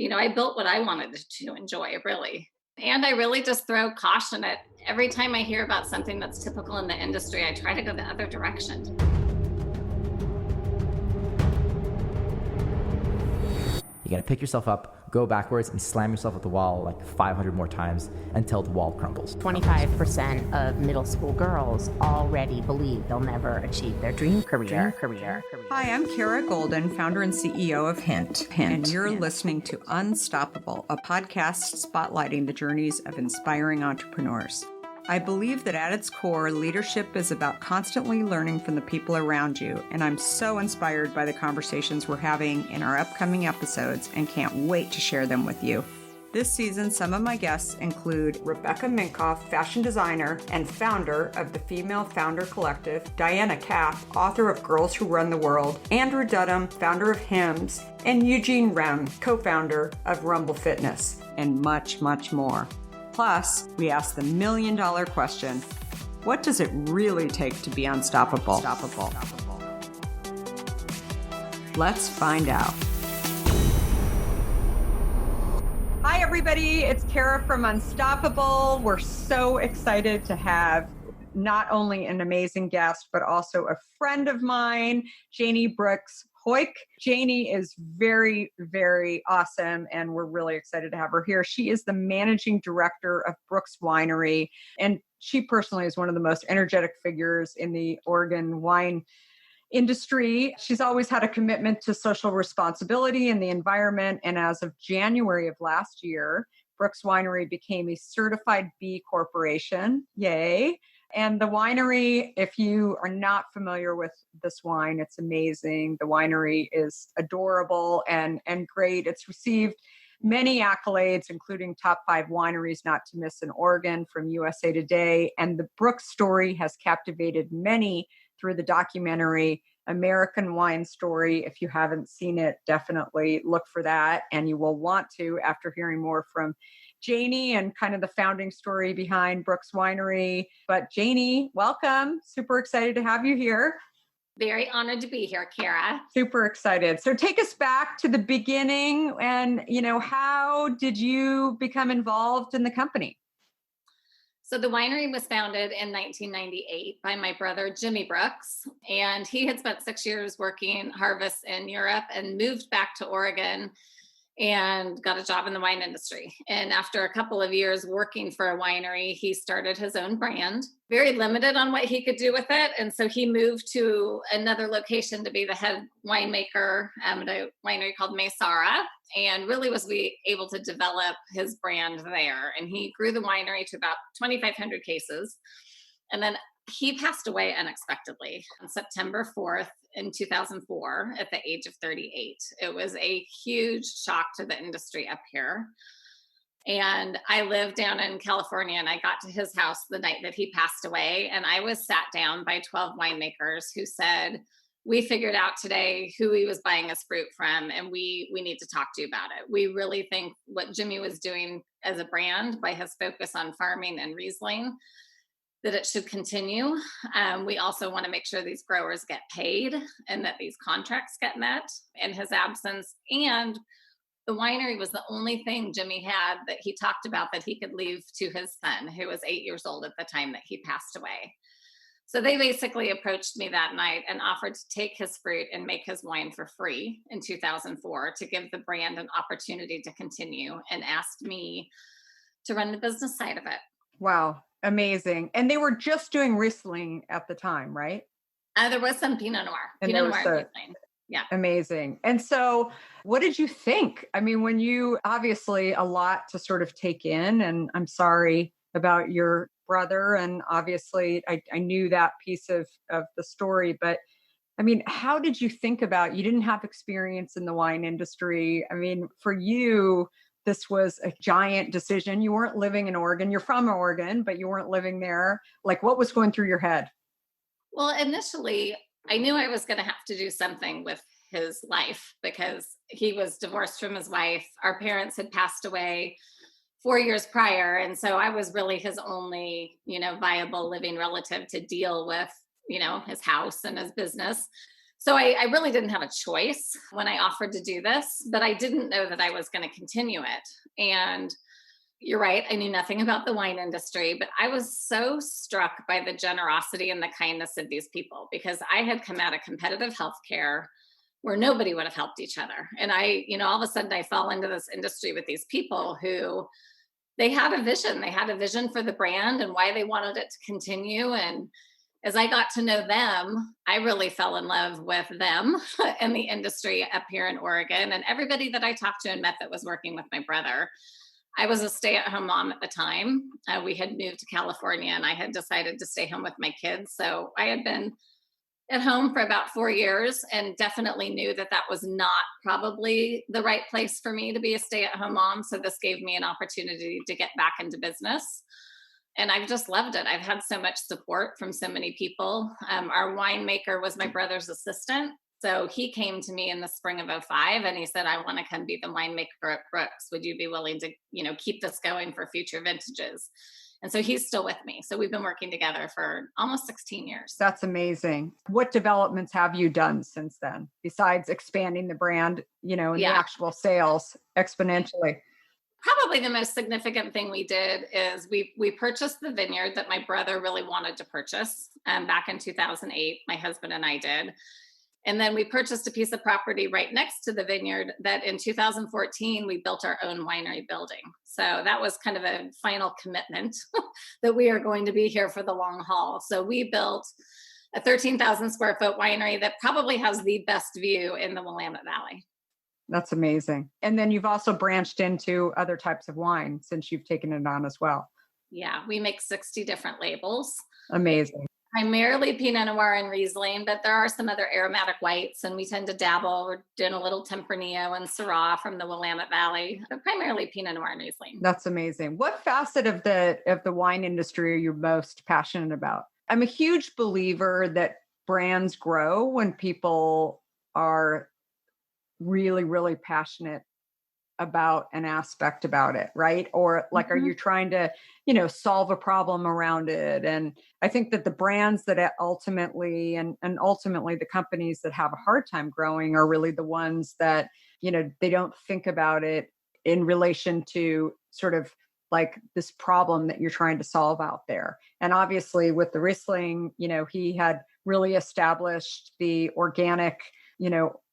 I built what I wanted to enjoy, really. And I really just throw caution at every time I hear about something that's typical in the industry. I try to go the other direction. You gotta pick yourself up, go backwards, and slam yourself at the wall like 500 more times until the wall crumbles. 25% of middle school girls already believe they'll never achieve their dream career. Hi, I'm Kara Goldin, founder and CEO of Hint. And you're listening to Unstoppable, a podcast spotlighting the journeys of inspiring entrepreneurs. I believe that at its core, leadership is about constantly learning from the people around you, and I'm so inspired by the conversations we're having in our upcoming episodes and can't wait to share them with you. This season, some of my guests include Rebecca Minkoff, fashion designer and founder of the Female Founder Collective, Diana Kapp, author of Girls Who Run the World, Andrew Dudham, founder of Hims, and Eugene Rem, co-founder of Rumble Fitness, and much, much more. Plus, we ask the million-dollar question, what does it really take to be unstoppable? Let's find out. Hi, everybody. It's Kara from Unstoppable. We're so excited to have not only an amazing guest, but also a friend of mine, Janie Brooks Heuck. Janie is very, very awesome, and we're really excited to have her here. She is the managing director of Brooks Winery, and she personally is one of the most energetic figures in the Oregon wine industry. She's always had a commitment to social responsibility and the environment, and as of January of last year, Brooks Winery became a certified B Corporation. Yay. And the winery, if you are not familiar with this wine, it's amazing. The winery is adorable and great. It's received many accolades, including top 5 wineries not to miss in Oregon from USA Today. And the Brooks story has captivated many through the documentary American Wine Story. If you haven't seen it, definitely look for that. And you will want to after hearing more from Janie and kind of the founding story behind Brooks Winery. But Janie, welcome. Super excited to have you here. Very honored to be here, Kara. Super excited. So take us back to the beginning and, how did you become involved in the company? So the winery was founded in 1998 by my brother, Jimmy Brooks, and he had spent 6 years working harvests in Europe and moved back to Oregon and got a job in the wine industry. And after a couple of years working for a winery, he started his own brand, very limited on what he could do with it. And so he moved to another location to be the head winemaker at a winery called Mesara, and really was able to develop his brand there. And he grew the winery to about 2,500 cases. And then he passed away unexpectedly on September 4th in 2004 at the age of 38. It was a huge shock to the industry up here. And I lived down in California, and I got to his house the night that he passed away. And I was sat down by 12 winemakers who said, we figured out today who he was buying his fruit from, and we need to talk to you about it. We really think what Jimmy was doing as a brand by his focus on farming and Riesling, that it should continue. We also want to make sure these growers get paid and that these contracts get met in his absence. And the winery was the only thing Jimmy had that he talked about that he could leave to his son, who was 8 years old at the time that he passed away. So they basically approached me that night and offered to take his fruit and make his wine for free in 2004 to give the brand an opportunity to continue, and asked me to run the business side of it. Wow. Amazing. And they were just doing Riesling at the time, right? There was some Pinot Noir. And Pinot Noir and Riesling. Yeah. Amazing. And so what did you think? I mean, when you obviously a lot to sort of take in, and I'm sorry about your brother. And obviously I knew that piece of the story, but I mean, how did you think about, you didn't have experience in the wine industry. I mean, for you, this was a giant decision. You weren't living in Oregon. You're from Oregon, but you weren't living there. Like, what was going through your head? Well, initially, I knew I was going to have to do something with his life because he was divorced from his wife. Our parents had passed away 4 years prior. And so I was really his only, viable living relative to deal with, his house and his business. So I really didn't have a choice when I offered to do this, but I didn't know that I was going to continue it. And you're right, I knew nothing about the wine industry, but I was so struck by the generosity and the kindness of these people because I had come out of competitive healthcare where nobody would have helped each other. And all of a sudden I fell into this industry with these people who they had a vision. They had a vision for the brand and why they wanted it to continue. And as I got to know them, I really fell in love with them and the industry up here in Oregon and everybody that I talked to and met that was working with my brother. I was a stay-at-home mom at the time. We had moved to California and I had decided to stay home with my kids. So I had been at home for about 4 years and definitely knew that that was not probably the right place for me to be a stay-at-home mom. So this gave me an opportunity to get back into business. And I've just loved it. I've had so much support from so many people. Our winemaker was my brother's assistant. So he came to me in the spring of '05 and he said, I want to come be the winemaker at Brooks. Would you be willing to, keep this going for future vintages? And so he's still with me. So we've been working together for almost 16 years. That's amazing. What developments have you done since then, besides expanding the brand, and the actual sales exponentially? Probably the most significant thing we did is we purchased the vineyard that my brother really wanted to purchase back in 2008. My husband and I did. And then we purchased a piece of property right next to the vineyard that in 2014, we built our own winery building. So that was kind of a final commitment that we are going to be here for the long haul. So we built a 13,000 square foot winery that probably has the best view in the Willamette Valley. That's amazing. And then you've also branched into other types of wine since you've taken it on as well. Yeah, we make 60 different labels. Amazing. Primarily Pinot Noir and Riesling, but there are some other aromatic whites, and we tend to dabble. We're doing a little Tempranillo and Syrah from the Willamette Valley, but primarily Pinot Noir and Riesling. That's amazing. What facet of the wine industry are you most passionate about? I'm a huge believer that brands grow when people are really, really passionate about an aspect about it, right? Or like, are you trying to, solve a problem around it? And I think that the brands that ultimately, and ultimately the companies that have a hard time growing are really the ones that, they don't think about it in relation to sort of like this problem that you're trying to solve out there. And obviously with the Riesling, he had really established the organic,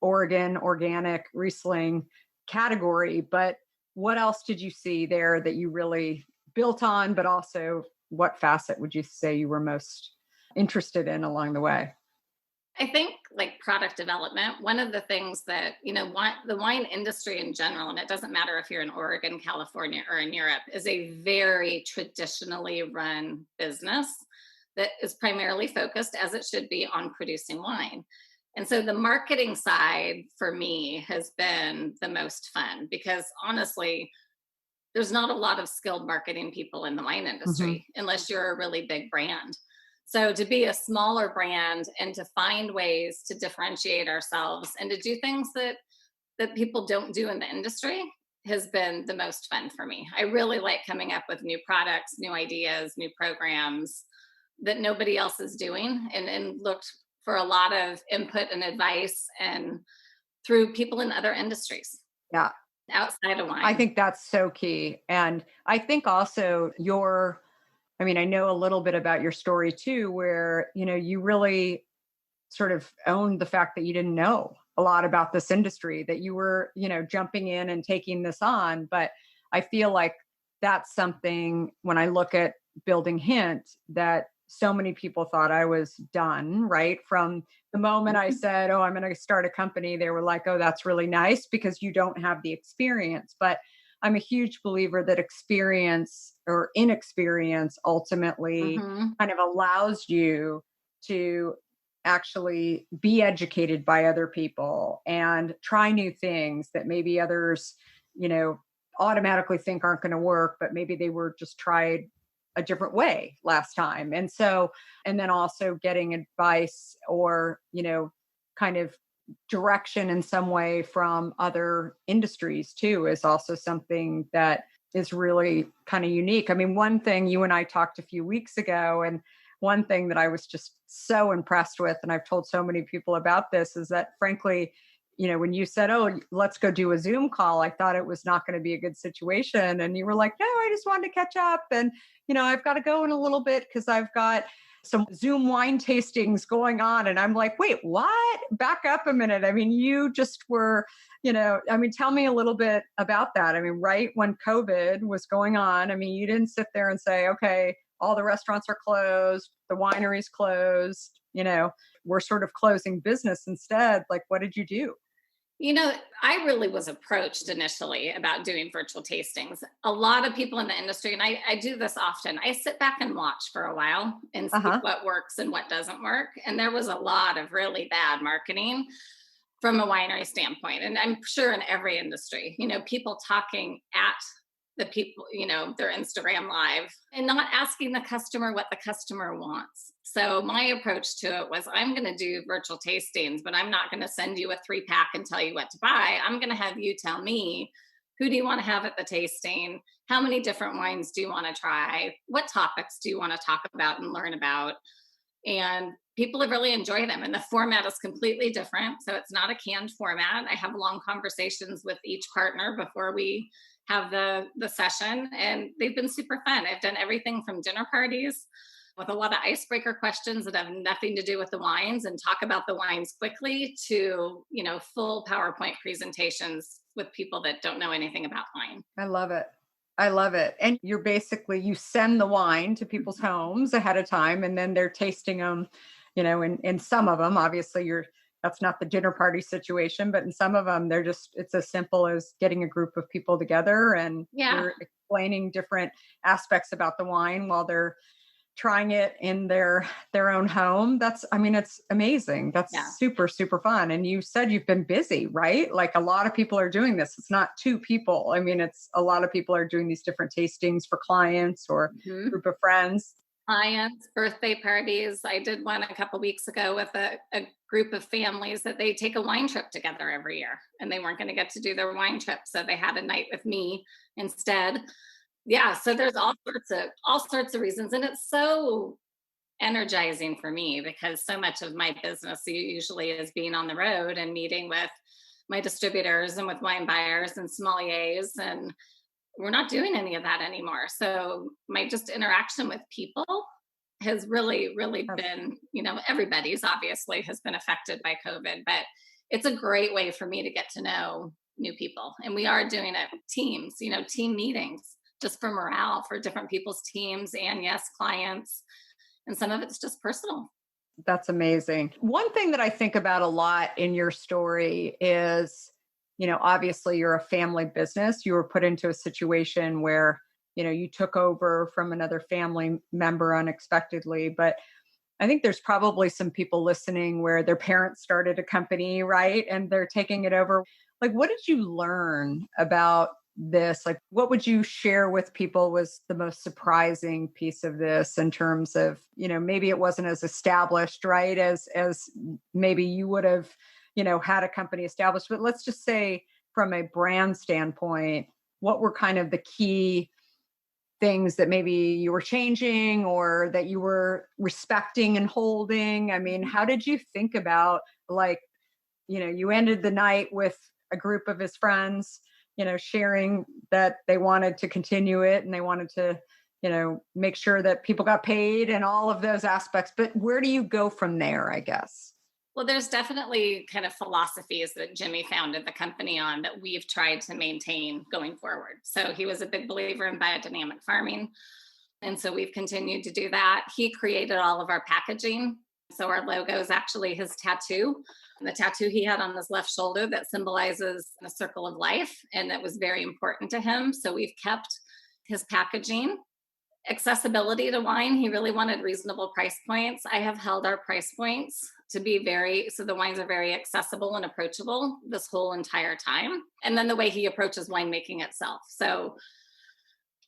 Oregon organic Riesling category, but what else did you see there that you really built on, but also what facet would you say you were most interested in along the way? I think like product development, one of the things that, the wine industry in general, and it doesn't matter if you're in Oregon, California, or in Europe, is a very traditionally run business that is primarily focused, as it should be, on producing wine. And so the marketing side for me has been the most fun because honestly, there's not a lot of skilled marketing people in the wine industry unless you're a really big brand. So to be a smaller brand and to find ways to differentiate ourselves and to do things that people don't do in the industry has been the most fun for me. I really like coming up with new products, new ideas, new programs that nobody else is doing and looked for a lot of input and advice and through people in other industries. Yeah. Outside of wine. I think that's so key. And I think also I know a little bit about your story too, where, you really sort of owned the fact that you didn't know a lot about this industry, that you were, jumping in and taking this on. But I feel like that's something when I look at building Hint that so many people thought I was done, right? From the moment I said, oh, I'm going to start a company, they were like, oh, that's really nice because you don't have the experience. But I'm a huge believer that experience or inexperience ultimately kind of allows you to actually be educated by other people and try new things that maybe others, automatically think aren't going to work, but maybe they were just tried a different way last time. And then also getting advice or, kind of direction in some way from other industries too is also something that is really kind of unique. I mean, one thing you and I talked a few weeks ago, and one thing that I was just so impressed with, and I've told so many people about this, is that frankly, when you said, "Oh, let's go do a Zoom call," I thought it was not going to be a good situation. And you were like, "No, I just wanted to catch up. And, I've got to go in a little bit because I've got some Zoom wine tastings going on." And I'm like, "Wait, what? Back up a minute." I mean, you just were, tell me a little bit about that. I mean, right when COVID was going on, I mean, you didn't sit there and say, "Okay, all the restaurants are closed, the winery's closed, we're sort of closing business instead." Like, what did you do? I really was approached initially about doing virtual tastings. A lot of people in the industry, and I do this often, I sit back and watch for a while and see Uh-huh. what works and what doesn't work. And there was a lot of really bad marketing from a winery standpoint. And I'm sure in every industry, people talking at the people, their Instagram live and not asking the customer what the customer wants. So my approach to it was, I'm going to do virtual tastings, but I'm not going to send you a 3-pack and tell you what to buy. I'm going to have you tell me, who do you want to have at the tasting? How many different wines do you want to try? What topics do you want to talk about and learn about? And people have really enjoyed them. And the format is completely different. So it's not a canned format. I have long conversations with each partner before we have the session, and they've been super fun. I've done everything from dinner parties with a lot of icebreaker questions that have nothing to do with the wines and talk about the wines quickly to, full PowerPoint presentations with people that don't know anything about wine. I love it. I love it. And you send the wine to people's homes ahead of time, and then they're tasting them, in some of them, obviously that's not the dinner party situation, but in some of them, it's as simple as getting a group of people together and Yeah. you're explaining different aspects about the wine while they're trying it in their own home. It's amazing. That's Yeah. super, super fun. And you said you've been busy, right? Like a lot of people are doing this. It's not two people. It's a lot of people are doing these different tastings for clients or group of friends. Clients, birthday parties. I did one a couple weeks ago with a group of families that they take a wine trip together every year, and they weren't going to get to do their wine trip, so they had a night with me instead. Yeah, so there's all sorts of reasons, and it's so energizing for me because so much of my business usually is being on the road and meeting with my distributors and with wine buyers and sommeliers, and we're not doing any of that anymore. So my just interaction with people has really, really been, everybody's obviously has been affected by COVID, but it's a great way for me to get to know new people. And we are doing it teams, team meetings just for morale for different people's teams and yes, clients. And some of it's just personal. That's amazing. One thing that I think about a lot in your story is, obviously you're a family business. You were put into a situation where, you took over from another family member unexpectedly. But I think there's probably some people listening where their parents started a company, right? And they're taking it over. Like, what did you learn about this? Like, what would you share with people was the most surprising piece of this in terms of, maybe it wasn't as established, right? As maybe you would have, had a company established, but let's just say from a brand standpoint, what were kind of the key things that maybe you were changing or that you were respecting and holding? I mean, how did you think about, like, you ended the night with a group of his friends, sharing that they wanted to continue it and they wanted to, make sure that people got paid and all of those aspects. But where do you go from there, I guess? Well, there's definitely kind of philosophies that Jimmy founded the company on that we've tried to maintain going forward. So he was a big believer in biodynamic farming. And so we've continued to do that. He created all of our packaging. So our logo is actually his tattoo. And the tattoo he had on his left shoulder that symbolizes the circle of life. And that was very important to him. So we've kept his packaging. Accessibility to wine. He really wanted reasonable price points. I have held our price points to be so the wines are very accessible and approachable this whole entire time. And then the way he approaches winemaking itself. So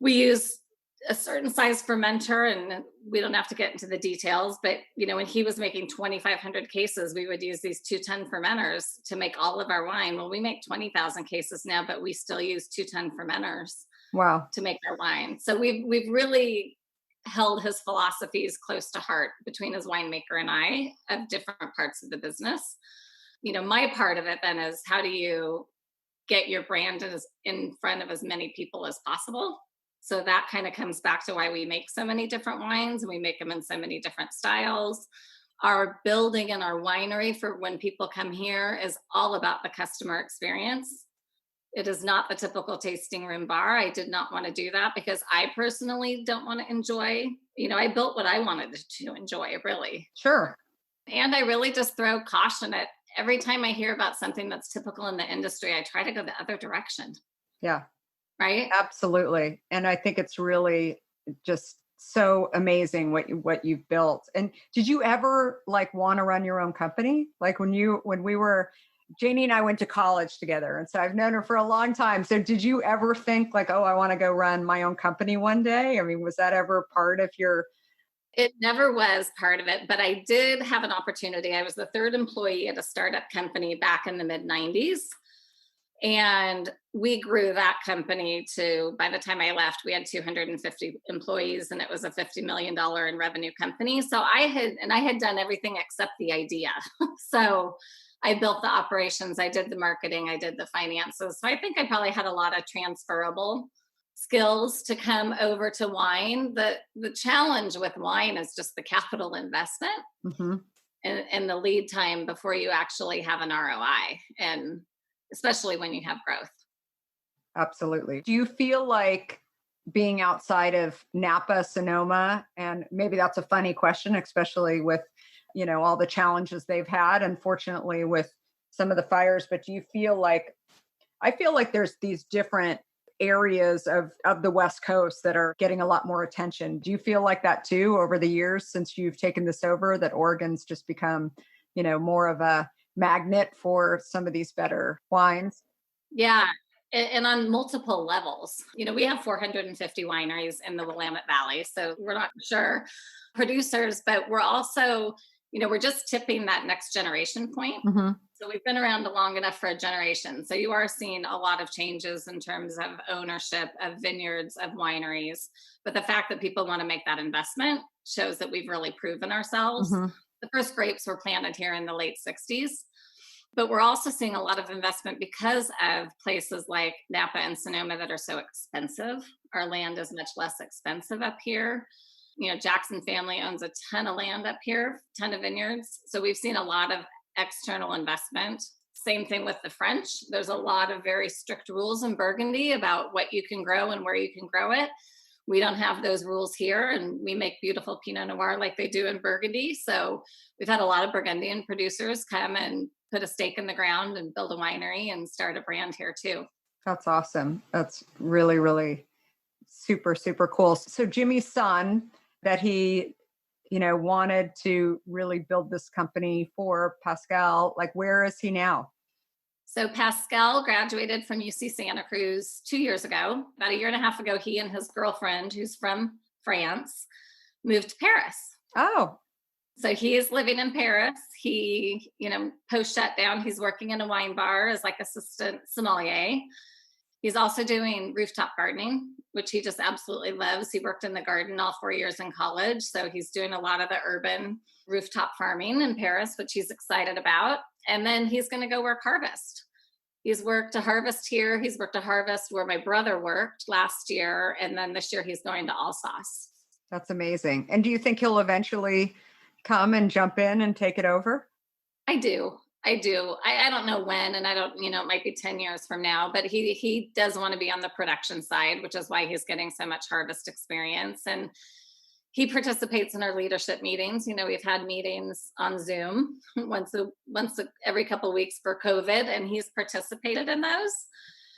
we use a certain size fermenter, and we don't have to get into the details, but when he was making 2,500 cases, we would use these 2-ton fermenters to make all of our wine. Well, we make 20,000 cases now, but we still use 2-ton fermenters. Wow. To make our wine. So we've really held his philosophies close to heart between his winemaker and I of different parts of the business. My part of it then is, how do you get your brand in front of as many people as possible? So that kind of comes back to why we make so many different wines and we make them in so many different styles. Our building and our winery, for when people come here, is all about the customer experience. It is not the typical tasting room bar. I did not want to do that because I personally don't want to enjoy, I built what I wanted to enjoy, really. Sure. And I really just throw caution at every time I hear about something that's typical in the industry. I try to go the other direction. Yeah. Right. Absolutely. And I think it's really just so amazing what you've built. And did you ever want to run your own company? Like when we were, Janie and I went to college together. And so I've known her for a long time. So did you ever think oh, I want to go run my own company one day? I mean, was that ever part of your? It never was part of it, but I did have an opportunity. I was the third employee at a startup company back in the mid 90s. And we grew that company to, by the time I left, we had 250 employees and it was a $50 million in revenue company. So I had done everything except the idea. So I built the operations, I did the marketing, I did the finances. So I think I probably had a lot of transferable skills to come over to wine. The challenge with wine is just the capital investment and the lead time before you actually have an ROI, and especially when you have growth. Absolutely. Do you feel like being outside of Napa, Sonoma, and maybe that's a funny question, especially with all the challenges they've had, unfortunately, with some of the fires, but do you feel like, I feel like there's these different areas of the West Coast that are getting a lot more attention. Do you feel like that too over the years since you've taken this over, that Oregon's just become, more of a magnet for some of these better wines? Yeah. And on multiple levels. We have 450 wineries in the Willamette Valley, so we're not sure producers, but we're also, we're just tipping that next generation point. So we've been around long enough for a generation. So you are seeing a lot of changes in terms of ownership of vineyards, of wineries. But the fact that people want to make that investment shows that we've really proven ourselves. The first grapes were planted here in the late 60s. But we're also seeing a lot of investment because of places like Napa and Sonoma that are so expensive. Our land is much less expensive up here. Jackson family owns a ton of land up here, ton of vineyards. So we've seen a lot of external investment. Same thing with the French. There's a lot of very strict rules in Burgundy about what you can grow and where you can grow it. We don't have those rules here, and we make beautiful Pinot Noir like they do in Burgundy. So we've had a lot of Burgundian producers come and put a stake in the ground and build a winery and start a brand here too. That's awesome. That's really, really super, super cool. So Jimmy's son that he, wanted to really build this company for, Pascal, where is he now? So Pascal graduated from UC Santa Cruz 2 years ago. About a year and a half ago, he and his girlfriend, who's from France, moved to Paris. Oh. So he is living in Paris. He, post shutdown, he's working in a wine bar as assistant sommelier. He's also doing rooftop gardening, which he just absolutely loves. He worked in the garden all 4 years in college. So he's doing a lot of the urban rooftop farming in Paris, which he's excited about. And then he's going to go work harvest. He's worked a harvest here. He's worked a harvest where my brother worked last year. And then this year he's going to Alsace. That's amazing. And do you think he'll eventually come and jump in and take it over? I do. I don't know when, and I don't, it might be 10 years from now, but he does want to be on the production side, which is why he's getting so much harvest experience. And he participates in our leadership meetings. We've had meetings on Zoom once every couple of weeks for COVID, and he's participated in those.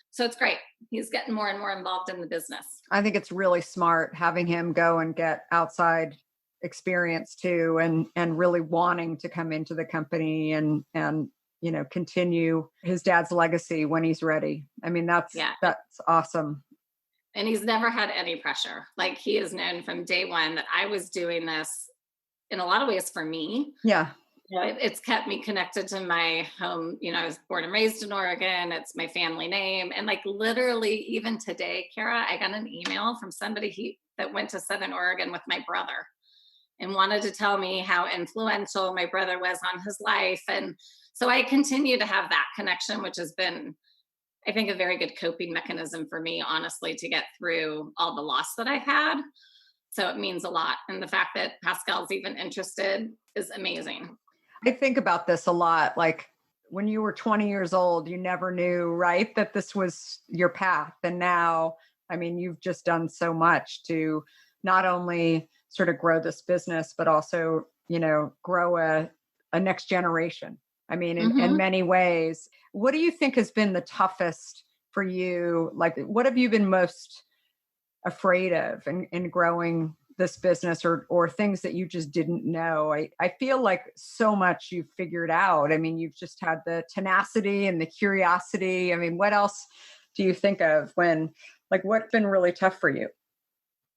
So it's great. He's getting more and more involved in the business. I think it's really smart having him go and get outside experience too, and really wanting to come into the company and continue his dad's legacy when he's ready. I mean, that's awesome. And he's never had any pressure. He has known from day one that I was doing this in a lot of ways for me. Yeah. It's kept me connected to my home. I was born and raised in Oregon. It's my family name. And like literally even today, Kara, I got an email from somebody that went to Southern Oregon with my brother and wanted to tell me how influential my brother was on his life. And so I continue to have that connection, which has been, I think, a very good coping mechanism for me, honestly, to get through all the loss that I've had. So it means a lot. And the fact that Pascal's even interested is amazing. I think about this a lot. Like when you were 20 years old, you never knew, right, that this was your path. And now, I mean, you've just done so much to not only sort of grow this business, but also, grow a next generation. I mean, in many ways. What do you think has been the toughest for you? Like, what have you been most afraid of in growing this business, or things that you just didn't know? I feel like so much you've figured out. I mean, you've just had the tenacity and the curiosity. I mean, what else do you think of what's been really tough for you?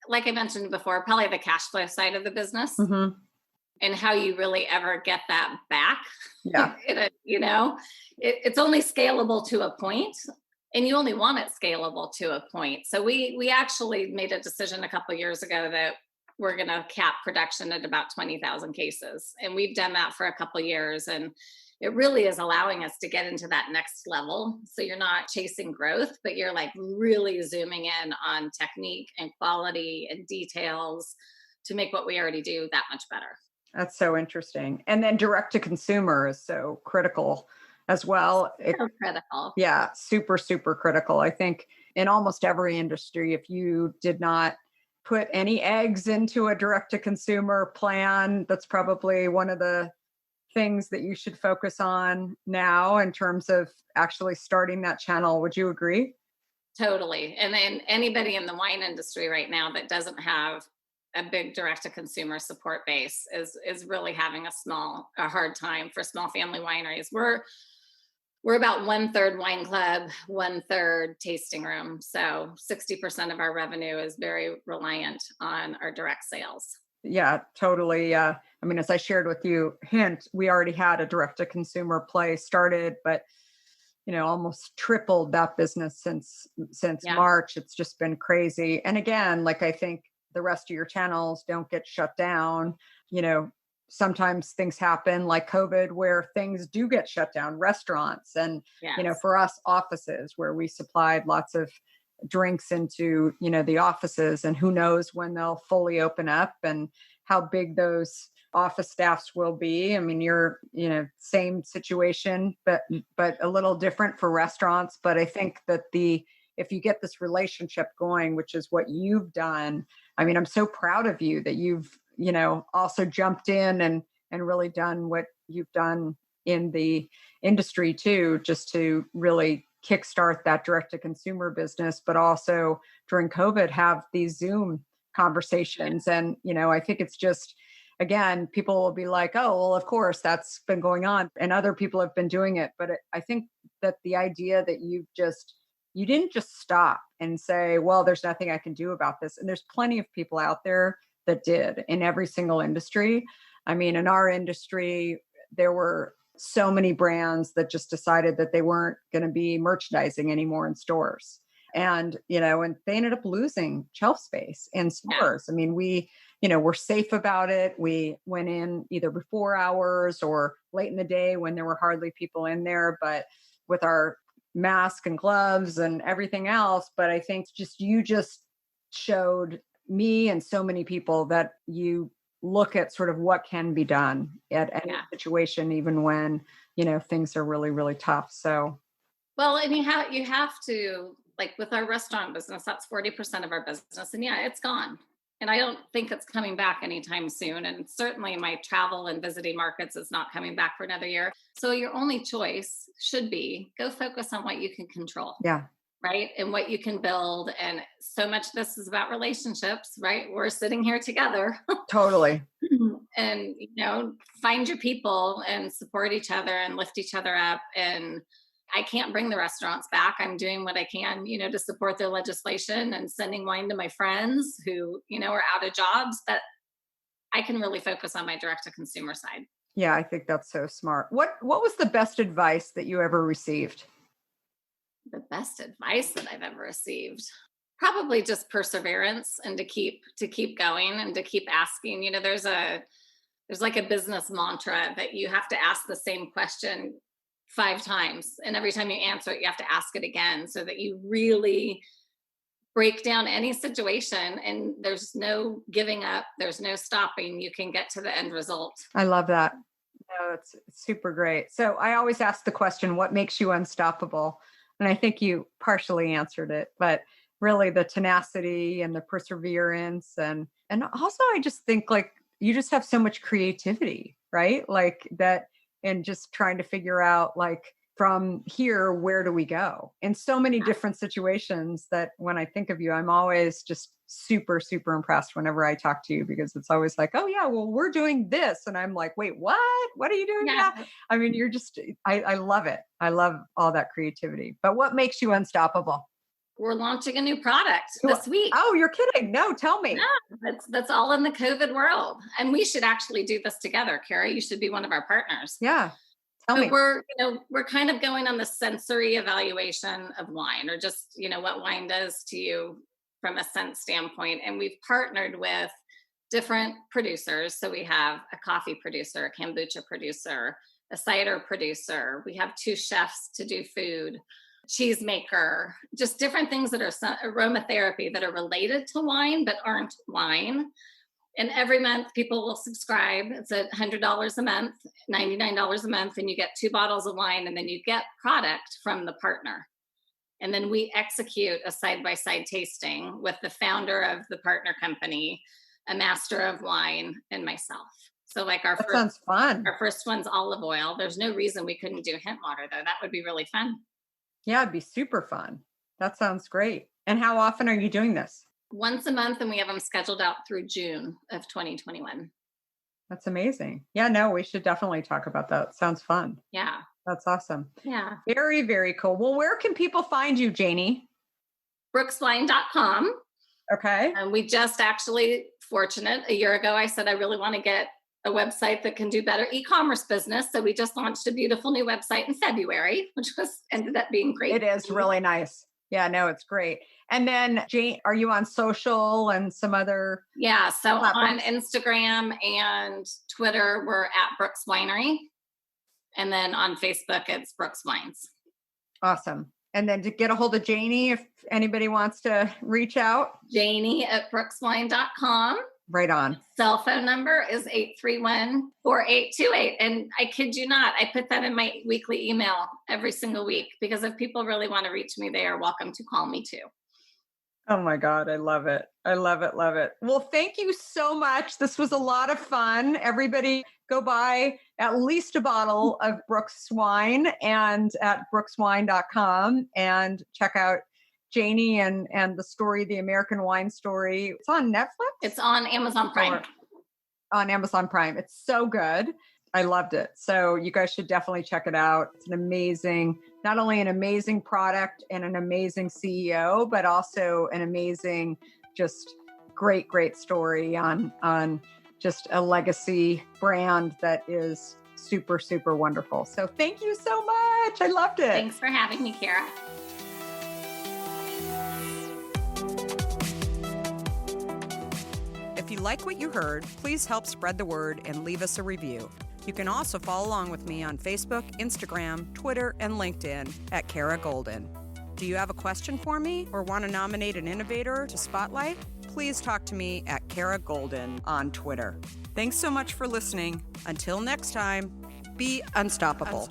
Like I mentioned before, probably the cash flow side of the business and how you really ever get that back. Yeah. It's only scalable to a point, and you only want it scalable to a point. So we actually made a decision a couple of years ago that we're going to cap production at about 20,000 cases. And we've done that for a couple of years. And it really is allowing us to get into that next level. So you're not chasing growth, but you're like really zooming in on technique and quality and details to make what we already do that much better. That's so interesting. And then direct to consumer is so critical as well. So critical. Yeah, super, super critical. I think in almost every industry, if you did not put any eggs into a direct to consumer plan, that's probably one of the things that you should focus on now in terms of actually starting that channel. Would you agree? Totally. And then anybody in the wine industry right now that doesn't have a big direct to consumer support base is really having a hard time. For small family wineries, we're about 1/3 wine club, 1/3 tasting room. So 60% of our revenue is very reliant on our direct sales. Yeah, totally. I mean, as I shared with you, we already had a direct to consumer play started, but almost tripled that business since March. It's just been crazy. And again, like I think the rest of your channels don't get shut down. Sometimes things happen like COVID where things do get shut down, restaurants and, Yes. For us, offices where we supplied lots of drinks into, the offices, and who knows when they'll fully open up and how big those office staffs will be. I mean, you're, same situation, but a little different for restaurants. But I think that if you get this relationship going, which is what you've done, I mean, I'm so proud of you that you've, also jumped in and really done what you've done in the industry too, just to really kickstart that direct to consumer business, but also during COVID have these Zoom conversations. And, I think it's just, again, people will be like, oh, well, of course that's been going on and other people have been doing it. But I think that the idea that you didn't just stop and say, well, there's nothing I can do about this. And there's plenty of people out there that did in every single industry. I mean, in our industry, there were so many brands that just decided that they weren't going to be merchandising anymore in stores. And, and they ended up losing shelf space in stores. I mean, we, were safe about it. We went in either before hours or late in the day when there were hardly people in there, but with our mask and gloves and everything else. But I think you just showed me and so many people that you look at sort of what can be done at any situation, even when, things are really, really tough. So, well, and you have to, like with our restaurant business, that's 40% of our business. And it's gone. And I don't think it's coming back anytime soon. And certainly my travel and visiting markets is not coming back for another year. So your only choice should be go focus on what you can control. Yeah. Right. And what you can build. And so much of this is about relationships, right? We're sitting here together. Totally. And, find your people and support each other and lift each other up. And I can't bring the restaurants back. I'm doing what I can, to support their legislation and sending wine to my friends who, are out of jobs. But I can really focus on my direct to consumer side. Yeah, I think that's so smart. What was the best advice that you ever received? The best advice that I've ever received, probably just perseverance and to keep going and to keep asking. There's like a business mantra that you have to ask the same question 5 times, and every time you answer it, you have to ask it again, so that you really break down any situation, and there's no giving up, there's no stopping. You can get to the end result. I love that. No, it's super great. So I always ask the question, what makes you unstoppable? And I think you partially answered it, but really the tenacity and the perseverance, and also I just think like you just have so much creativity, right? Like that, and just trying to figure out like from here, where do we go in so many different situations, that when I think of you, I'm always just super, super impressed whenever I talk to you, because it's always like, oh yeah, well, we're doing this. And I'm like, wait, what are you doing now? I mean, you're just, I love it. I love all that creativity. But what makes you unstoppable? We're launching a new product this week. Oh, you're kidding. No, tell me. Yeah, that's all in the COVID world. And we should actually do this together, Kara. You should be one of our partners. Yeah. Tell me. We're kind of going on the sensory evaluation of wine, or just, what wine does to you from a sense standpoint. And we've partnered with different producers. So we have a coffee producer, a kombucha producer, a cider producer. We have 2 chefs to do food, cheesemaker, just different things that are aromatherapy that are related to wine, but aren't wine. And every month people will subscribe. It's $100 a month, $99 a month, and you get 2 bottles of wine, and then you get product from the partner. And then we execute a side-by-side tasting with the founder of the partner company, a master of wine, and myself. So like sounds fun. Our first one's olive oil. There's no reason we couldn't do hint water, though. That would be really fun. Yeah, it'd be super fun. That sounds great. And how often are you doing this? Once a month, and we have them scheduled out through June of 2021. That's amazing. Yeah, no, we should definitely talk about that. Sounds fun. Yeah. That's awesome. Yeah. Very, very cool. Well, where can people find you, Janie? brookswine.com. Okay. And we just actually, fortunate, a year ago, I said, I really want to get a website that can do better e-commerce business. So we just launched a beautiful new website in February, which ended up being great. It is really nice. Yeah, no, it's great. And then Jane, are you on social and some other? Yeah. So platforms? On Instagram and Twitter, we're at Brooks Winery. And then on Facebook, it's Brooks Wines. Awesome. And then to get a hold of Janie, if anybody wants to reach out. Janie at brookswine.com. Right on. Cell phone number is 831-4828. And I kid you not, I put that in my weekly email every single week, because if people really want to reach me, they are welcome to call me too. Oh my God. I love it. I love it. Love it. Well, thank you so much. This was a lot of fun. Everybody go buy at least a bottle of Brooks wine and at brookswine.com, and check out Janie and the story, the American wine story. It's on Netflix. It's on Amazon Prime. On Amazon Prime. It's so good. I loved it. So you guys should definitely check it out. It's not only an amazing product and an amazing CEO, but also an amazing, just great, great story on just a legacy brand that is super, super wonderful. So thank you so much. I loved it. Thanks for having me, Kara. If you like what you heard, please help spread the word and leave us a review. You can also follow along with me on Facebook, Instagram, Twitter, and LinkedIn at Kara Goldin. Do you have a question for me or want to nominate an innovator to spotlight? Please talk to me at Kara Goldin on Twitter. Thanks so much for listening. Until next time, be unstoppable.